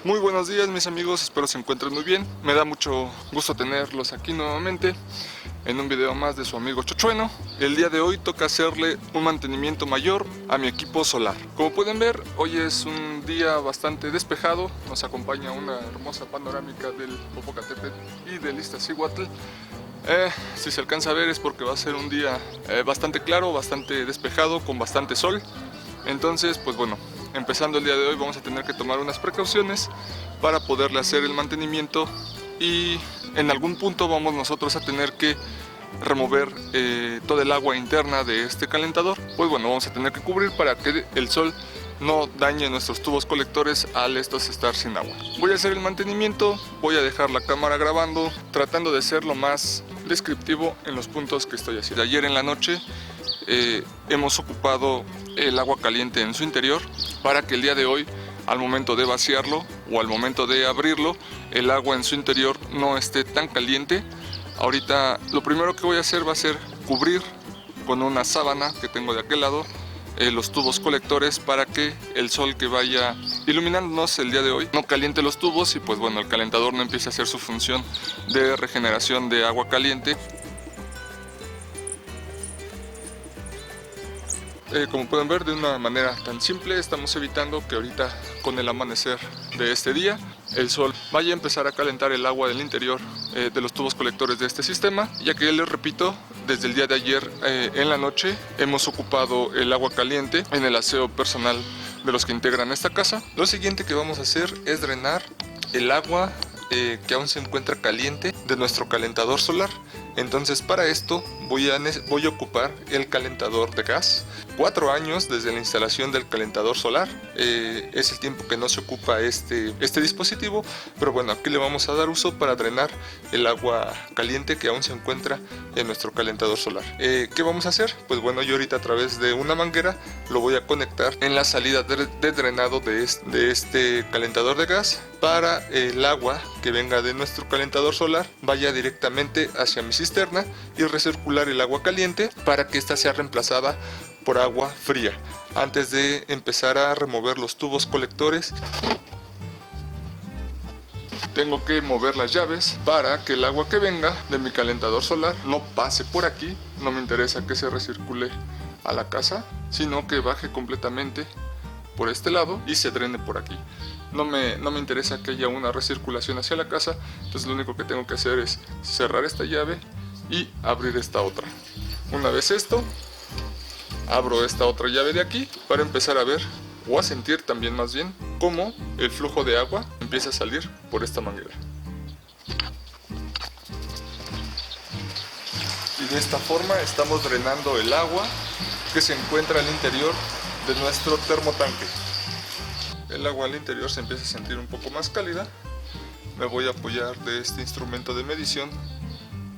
Muy buenos días mis amigos, espero se encuentren muy bien. Me da mucho gusto tenerlos aquí nuevamente en un video más de su amigo Chochueno. El día de hoy toca hacerle un mantenimiento mayor a mi equipo solar. Como pueden ver, hoy es un día bastante despejado. Nos acompaña una hermosa panorámica del Popocatépetl y del Iztaccíhuatl. Si se alcanza a ver es porque va a ser un día bastante claro, bastante despejado, con bastante sol. Entonces, pues bueno, empezando el día de hoy vamos a tener que tomar unas precauciones para poderle hacer el mantenimiento y en algún punto vamos nosotros a tener que remover toda el agua interna de este calentador. Pues bueno, vamos a tener que cubrir para que el sol no dañe nuestros tubos colectores al estos estar sin agua. Voy a hacer el mantenimiento, voy a dejar la cámara grabando, tratando de ser lo más descriptivo en los puntos que estoy haciendo. Ayer en la noche hemos ocupado el agua caliente en su interior para que el día de hoy, al momento de vaciarlo o al momento de abrirlo, el agua en su interior no esté tan caliente. Ahorita lo primero que voy a hacer va a ser cubrir con una sábana que tengo de aquel lado los tubos colectores para que el sol que vaya iluminándonos el día de hoy no caliente los tubos y pues bueno, el calentador no empiece a hacer su función de regeneración de agua caliente. Como pueden ver, de una manera tan simple estamos evitando que ahorita con el amanecer de este día el sol vaya a empezar a calentar el agua del interior de los tubos colectores de este sistema, ya que les repito, desde el día de ayer en la noche hemos ocupado el agua caliente en el aseo personal de los que integran esta casa. Lo siguiente que vamos a hacer es drenar el agua que aún se encuentra caliente de nuestro calentador solar. Entonces para esto voy a ocupar el calentador de gas. 4 años desde la instalación del calentador solar, es el tiempo que no se ocupa este dispositivo, pero bueno, aquí le vamos a dar uso para drenar el agua caliente que aún se encuentra en nuestro calentador solar. ¿Qué vamos a hacer? Pues bueno, yo ahorita a través de una manguera lo voy a conectar en la salida de drenado de este calentador de gas para el agua que venga de nuestro calentador solar vaya directamente hacia mi cisterna y recircular el agua caliente para que ésta sea reemplazada por agua fría. Antes de empezar a remover los tubos colectores, tengo que mover las llaves para que el agua que venga de mi calentador solar no pase por aquí. No me interesa que se recircule a la casa, sino que baje completamente por este lado y se drene por aquí. No me interesa que haya una recirculación hacia la casa, entonces lo único que tengo que hacer es cerrar esta llave y abrir esta otra. Una vez esto, abro esta otra llave de aquí para empezar a ver o a sentir también más bien cómo el flujo de agua empieza a salir por esta manguera. Y de esta forma estamos drenando el agua que se encuentra al interior de nuestro termotanque. El agua al interior se empieza a sentir un poco más cálida. Me voy a apoyar de este instrumento de medición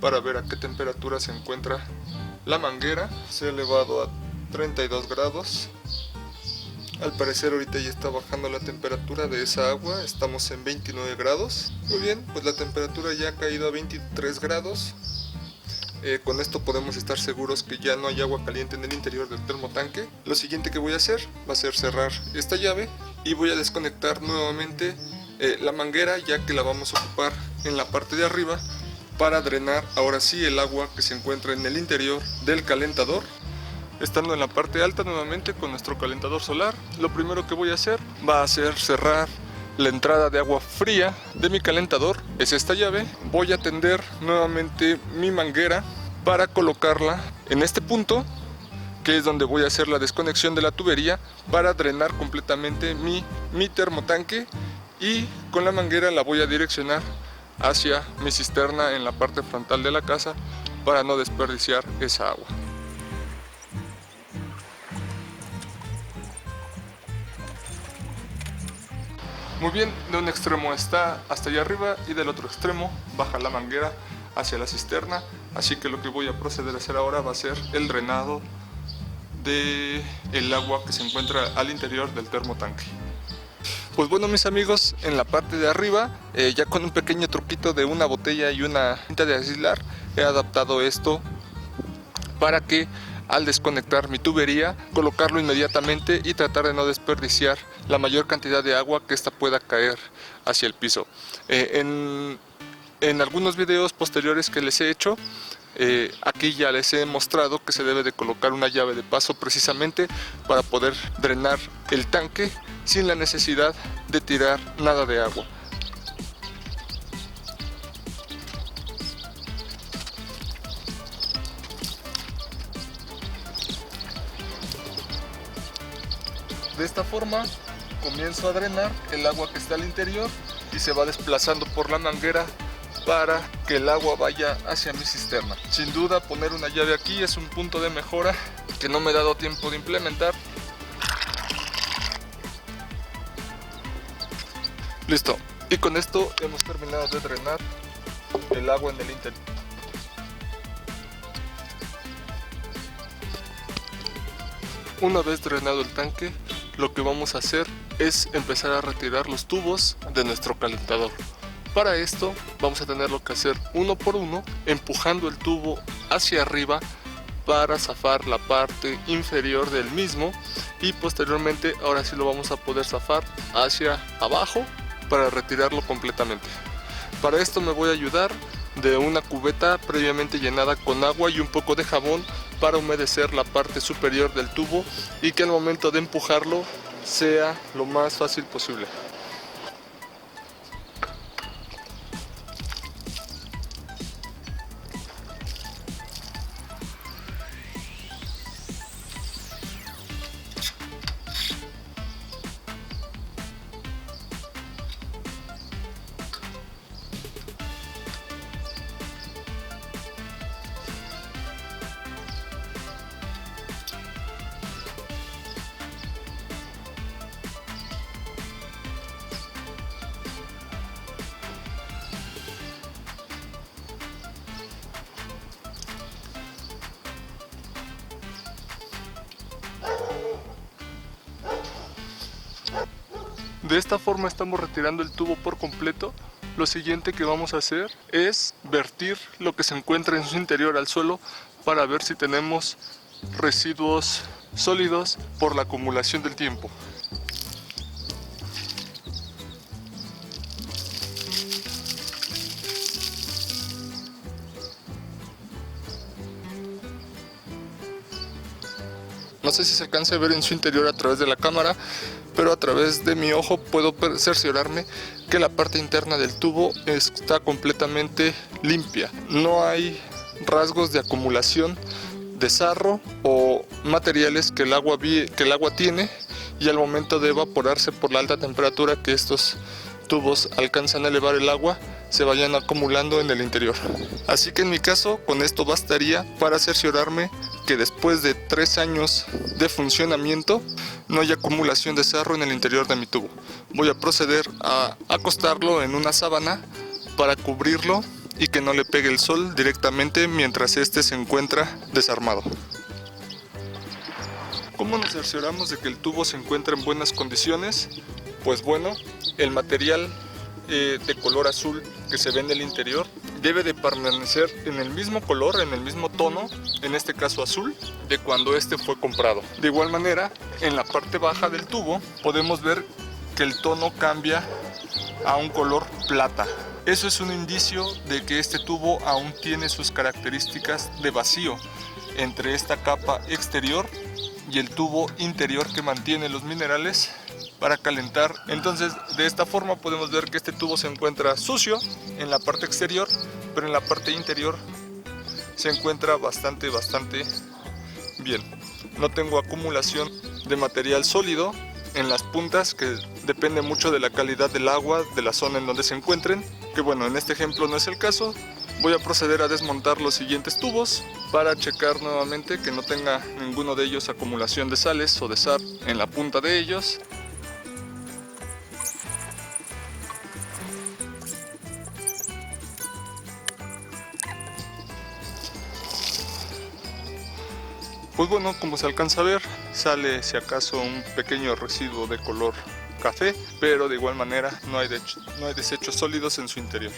para ver a qué temperatura se encuentra la manguera. Se ha elevado a 32 grados. Al parecer ahorita ya está bajando la temperatura de esa agua, estamos en 29 grados. Muy bien, pues la temperatura ya ha caído a 23 grados. Con esto podemos estar seguros que ya no hay agua caliente en el interior del termotanque. Lo siguiente que voy a hacer va a ser cerrar esta llave y voy a desconectar nuevamente la manguera, ya que la vamos a ocupar en la parte de arriba para drenar ahora sí el agua que se encuentra en el interior del calentador. Estando en la parte alta nuevamente con nuestro calentador solar, lo primero que voy a hacer va a ser cerrar la entrada de agua fría de mi calentador. Es esta llave. Voy a tender nuevamente mi manguera para colocarla en este punto, que es donde voy a hacer la desconexión de la tubería para drenar completamente mi termotanque, y con la manguera la voy a direccionar hacia mi cisterna en la parte frontal de la casa para no desperdiciar esa agua. Muy bien, de un extremo está hasta allá arriba y del otro extremo baja la manguera hacia la cisterna, así que lo que voy a proceder a hacer ahora va a ser el drenado del agua que se encuentra al interior del termotanque. Pues bueno mis amigos, en la parte de arriba, ya con un pequeño truquito de una botella y una cinta de aislar, he adaptado esto para que al desconectar mi tubería, colocarlo inmediatamente y tratar de no desperdiciar la mayor cantidad de agua que ésta pueda caer hacia el piso. En algunos videos posteriores que les he hecho, aquí ya les he mostrado que se debe de colocar una llave de paso precisamente para poder drenar el tanque sin la necesidad de tirar nada de agua. De esta forma comienzo a drenar el agua que está al interior y se va desplazando por la manguera para que el agua vaya hacia mi cisterna. Sin duda, poner una llave aquí es un punto de mejora que no me he dado tiempo de implementar. Listo, y con esto hemos terminado de drenar el agua en el interior. Una vez drenado el tanque, lo que vamos a hacer es empezar a retirar los tubos de nuestro calentador. Para esto vamos a tenerlo que hacer uno por uno, empujando el tubo hacia arriba para zafar la parte inferior del mismo, y posteriormente ahora sí lo vamos a poder zafar hacia abajo para retirarlo completamente. Para esto me voy a ayudar de una cubeta previamente llenada con agua y un poco de jabón para humedecer la parte superior del tubo y que al momento de empujarlo sea lo más fácil posible. De esta forma estamos retirando el tubo por completo. Lo siguiente que vamos a hacer es vertir lo que se encuentra en su interior al suelo para ver si tenemos residuos sólidos por la acumulación del tiempo. No sé si se alcanza a ver en su interior a través de la cámara, pero a través de mi ojo puedo cerciorarme que la parte interna del tubo está completamente limpia. No hay rasgos de acumulación de sarro o materiales que el agua tiene, y al momento de evaporarse por la alta temperatura que estos tubos alcanzan a elevar el agua, se vayan acumulando en el interior. Así que en mi caso, con esto bastaría para cerciorarme que después de 3 años de funcionamiento no hay acumulación de sarro en el interior de mi tubo. Voy a proceder a acostarlo en una sábana para cubrirlo y que no le pegue el sol directamente mientras este se encuentra desarmado. ¿Cómo nos cercioramos de que el tubo se encuentra en buenas condiciones? Pues bueno, el material de color azul que se ve en el interior debe de permanecer en el mismo color, en el mismo tono, en este caso azul, de cuando este fue comprado. De igual manera, en la parte baja del tubo podemos ver que el tono cambia a un color plata. Eso es un indicio de que este tubo aún tiene sus características de vacío entre esta capa exterior y el tubo interior que mantiene los minerales para calentar. Entonces, de esta forma podemos ver que este tubo se encuentra sucio en la parte exterior, pero en la parte interior se encuentra bastante bien. No tengo acumulación de material sólido en las puntas, que depende mucho de la calidad del agua de la zona en donde se encuentren, que bueno, en este ejemplo no es el caso. Voy a proceder a desmontar los siguientes tubos para checar nuevamente que no tenga ninguno de ellos acumulación de sales o de sal en la punta de ellos. Pues bueno, como se alcanza a ver, sale si acaso un pequeño residuo de color café, pero de igual manera no hay desechos sólidos en su interior.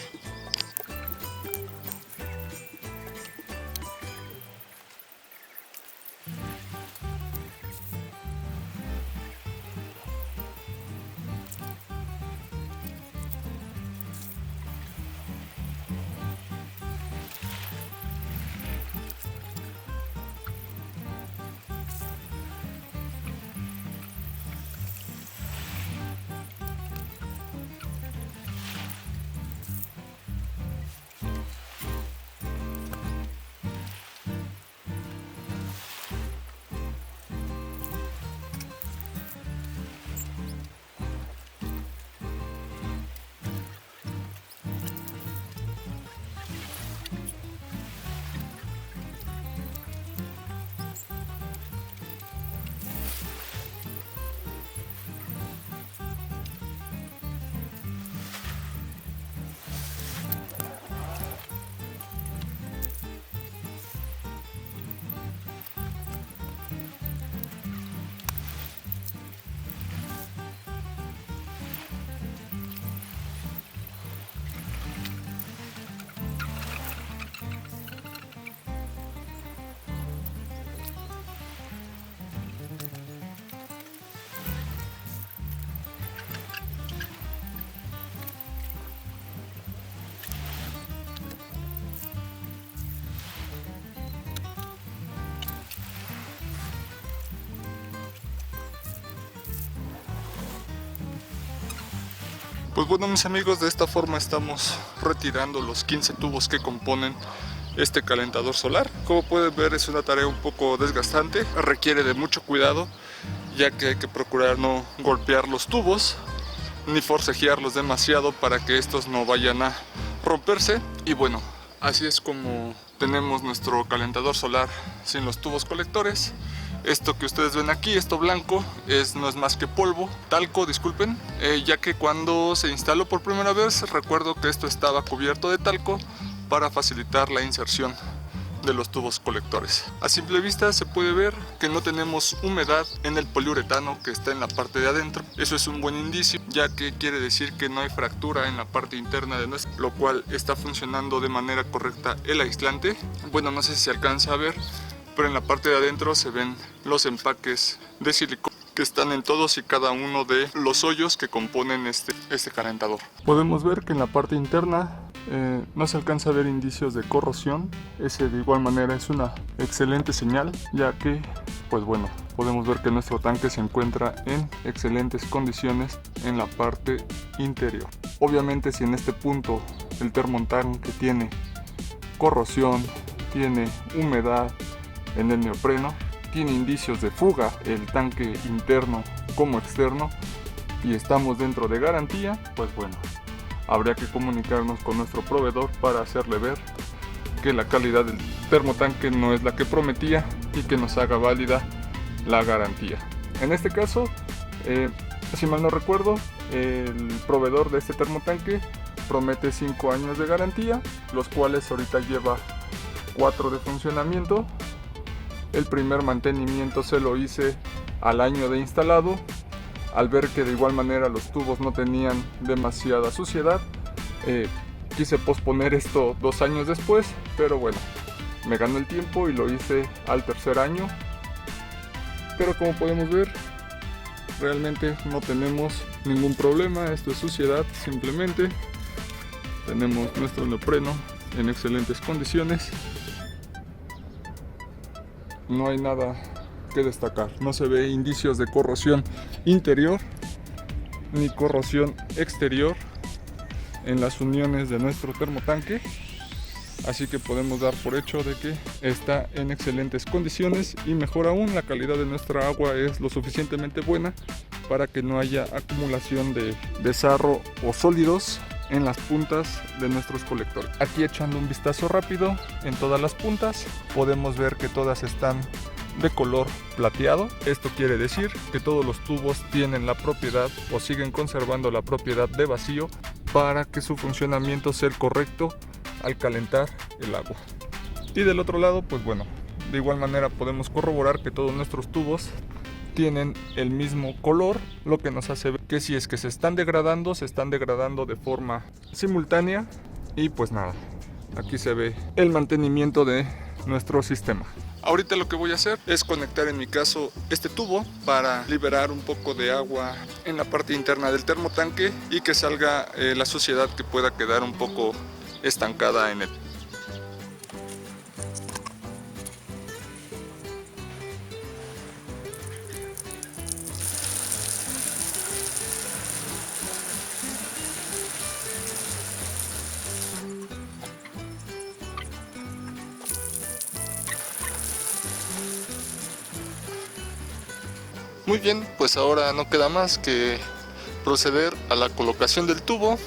Pues bueno, mis amigos, de esta forma estamos retirando los 15 tubos que componen este calentador solar. Como pueden ver, es una tarea un poco desgastante, requiere de mucho cuidado, ya que hay que procurar no golpear los tubos ni forcejearlos demasiado para que estos no vayan a romperse. Y bueno, así es como tenemos nuestro calentador solar sin los tubos colectores. Esto que ustedes ven aquí, esto blanco, no es más que polvo, talco, disculpen, ya que cuando se instaló por primera vez, recuerdo que esto estaba cubierto de talco para facilitar la inserción de los tubos colectores. A simple vista se puede ver que no tenemos humedad en el poliuretano que está en la parte de adentro. Eso es un buen indicio, ya que quiere decir que no hay fractura en la parte interna de nuestro, lo cual está funcionando de manera correcta el aislante. Bueno, no sé si se alcanza a ver, pero en la parte de adentro se ven los empaques de silicona que están en todos y cada uno de los hoyos que componen este calentador. Podemos ver que en la parte interna no se alcanza a ver indicios de corrosión. Ese de igual manera es una excelente señal, ya que pues bueno, podemos ver que nuestro tanque se encuentra en excelentes condiciones en la parte interior. Obviamente, si en este punto el termotanque tiene corrosión, tiene humedad en el neopreno, tiene indicios de fuga el tanque interno como externo y estamos dentro de garantía, pues bueno, habría que comunicarnos con nuestro proveedor para hacerle ver que la calidad del termotanque no es la que prometía y que nos haga válida la garantía. En este caso, si mal no recuerdo, el proveedor de este termotanque promete 5 años de garantía, los cuales ahorita lleva 4 de funcionamiento. El primer mantenimiento se lo hice al año de instalado. Al ver que de igual manera los tubos no tenían demasiada suciedad, quise posponer esto 2 años después, pero bueno, me ganó el tiempo y lo hice al tercer año. Pero como podemos ver, realmente no tenemos ningún problema. Esto es suciedad simplemente. Tenemos nuestro neopreno en excelentes condiciones. No hay nada que destacar, no se ve indicios de corrosión interior ni corrosión exterior en las uniones de nuestro termotanque, así que podemos dar por hecho de que está en excelentes condiciones y mejor aún, la calidad de nuestra agua es lo suficientemente buena para que no haya acumulación de sarro o sólidos en las puntas de nuestros colectores. Aquí, echando un vistazo rápido en todas las puntas, podemos ver que todas están de color plateado. Esto quiere decir que todos los tubos tienen la propiedad o siguen conservando la propiedad de vacío para que su funcionamiento sea el correcto al calentar el agua. Y del otro lado, pues bueno, de igual manera podemos corroborar que todos nuestros tubos tienen el mismo color, lo que nos hace ver que si es que se están degradando de forma simultánea. Y pues nada, aquí se ve el mantenimiento de nuestro sistema. Ahorita lo que voy a hacer es conectar, en mi caso, este tubo para liberar un poco de agua en la parte interna del termotanque y que salga la suciedad que pueda quedar un poco estancada en él. Muy bien, pues ahora no queda más que proceder a la colocación del tubo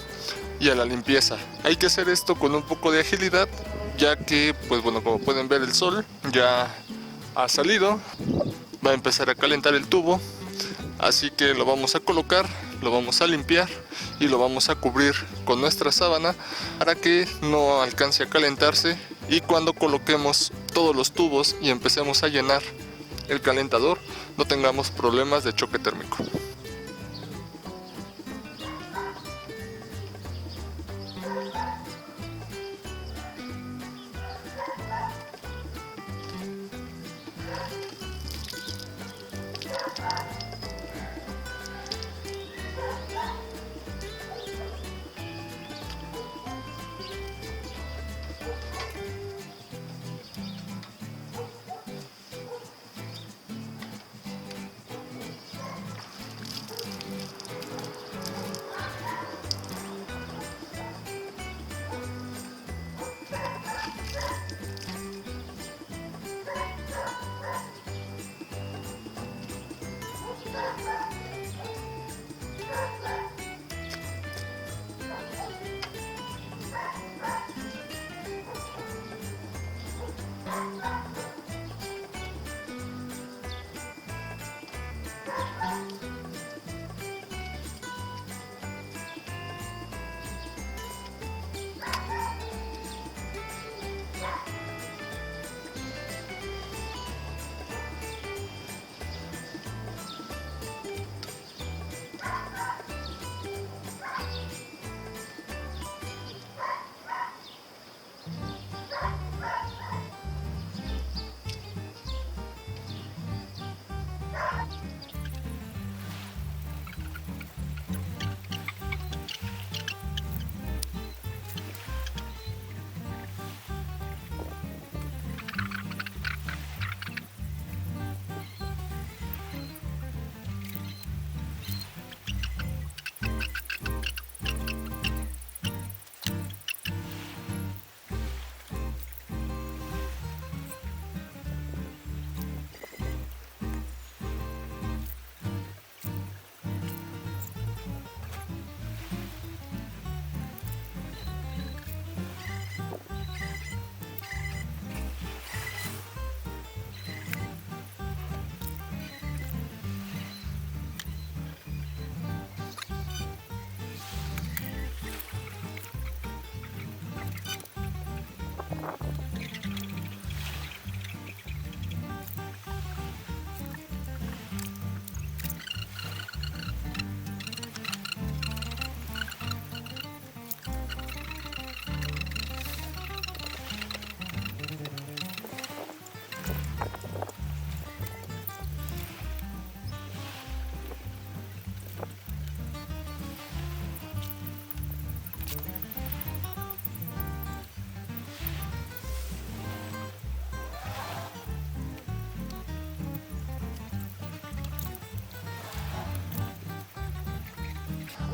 y a la limpieza. Hay que hacer esto con un poco de agilidad, ya que, pues bueno, como pueden ver, el sol ya ha salido, va a empezar a calentar el tubo, así que lo vamos a colocar, lo vamos a limpiar y lo vamos a cubrir con nuestra sábana para que no alcance a calentarse, y cuando coloquemos todos los tubos y empecemos a llenar el calentador no tengamos problemas de choque térmico.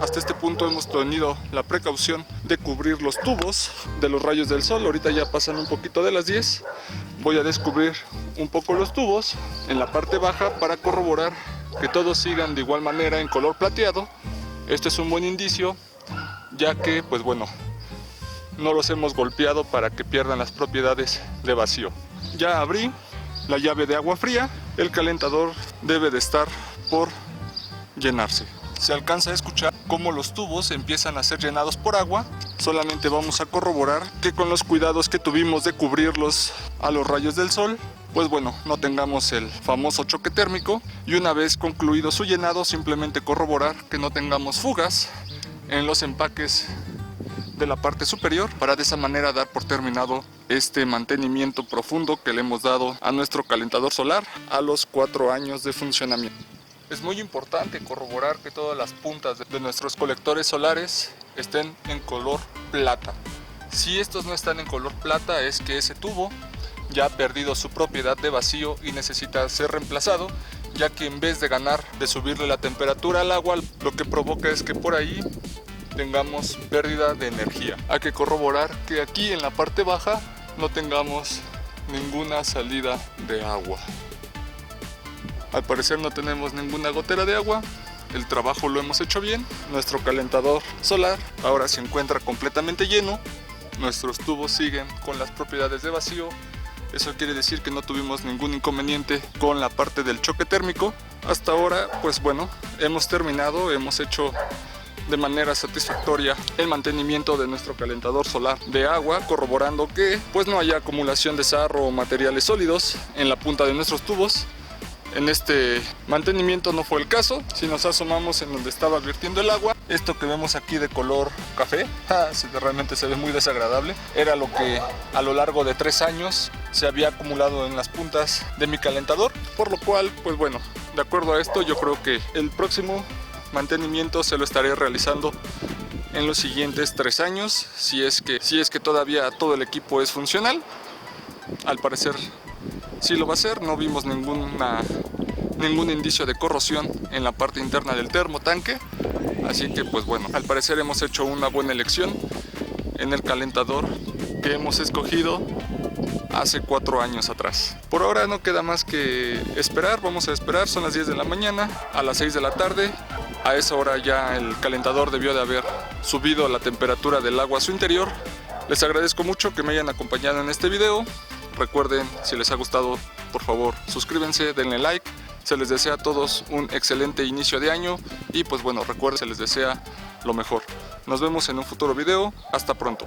Hasta este punto hemos tenido la precaución de cubrir los tubos de los rayos del sol. Ahorita ya pasan un poquito de las 10. Voy a descubrir un poco los tubos en la parte baja para corroborar que todos sigan de igual manera en color plateado. Este es un buen indicio, ya que pues bueno, no los hemos golpeado para que pierdan las propiedades de vacío. Ya abrí la llave de agua fría, el calentador debe de estar por llenarse. Se alcanza a escuchar cómo los tubos empiezan a ser llenados por agua. Solamente vamos a corroborar que con los cuidados que tuvimos de cubrirlos a los rayos del sol, pues bueno, no tengamos el famoso choque térmico. Y una vez concluido su llenado, simplemente corroborar que no tengamos fugas en los empaques de la parte superior, para de esa manera dar por terminado este mantenimiento profundo que le hemos dado a nuestro calentador solar a los 4 años de funcionamiento. Es muy importante corroborar que todas las puntas de nuestros colectores solares estén en color plata. Si estos no están en color plata, es que ese tubo ya ha perdido su propiedad de vacío y necesita ser reemplazado, ya que en vez de ganar de subirle la temperatura al agua, lo que provoca es que por ahí tengamos pérdida de energía. Hay que corroborar que aquí en la parte baja no tengamos ninguna salida de agua. Al parecer no tenemos ninguna gotera de agua. El trabajo lo hemos hecho bien. Nuestro calentador solar ahora se encuentra completamente lleno. Nuestros tubos siguen con las propiedades de vacío. Eso quiere decir que no tuvimos ningún inconveniente con la parte del choque térmico. Hasta ahora, pues bueno, hemos terminado, hemos hecho de manera satisfactoria el mantenimiento de nuestro calentador solar de agua, corroborando que pues no haya acumulación de sarro o materiales sólidos en la punta de nuestros tubos. En este mantenimiento no fue el caso. Si nos asomamos en donde estaba vertiendo el agua, esto que vemos aquí de color café, realmente se ve muy desagradable. Era lo que a lo largo de 3 años se había acumulado en las puntas de mi calentador, por lo cual, pues bueno, de acuerdo a esto, yo creo que el próximo mantenimiento se lo estaré realizando en los siguientes 3 años, si es que todavía todo el equipo es funcional. Al parecer sí lo va a hacer. No vimos ningún indicio de corrosión en la parte interna del termotanque, así que pues bueno, al parecer hemos hecho una buena elección en el calentador que hemos escogido hace 4 años atrás. Por ahora no queda más que esperar. Vamos a esperar, son las 10 de la mañana, a las 6 de la tarde. A esa hora ya el calentador debió de haber subido la temperatura del agua a su interior. Les agradezco mucho que me hayan acompañado en este video. Recuerden, si les ha gustado, por favor, suscríbanse, denle like. Se les desea a todos un excelente inicio de año y pues bueno, recuerden, se les desea lo mejor. Nos vemos en un futuro video. Hasta pronto.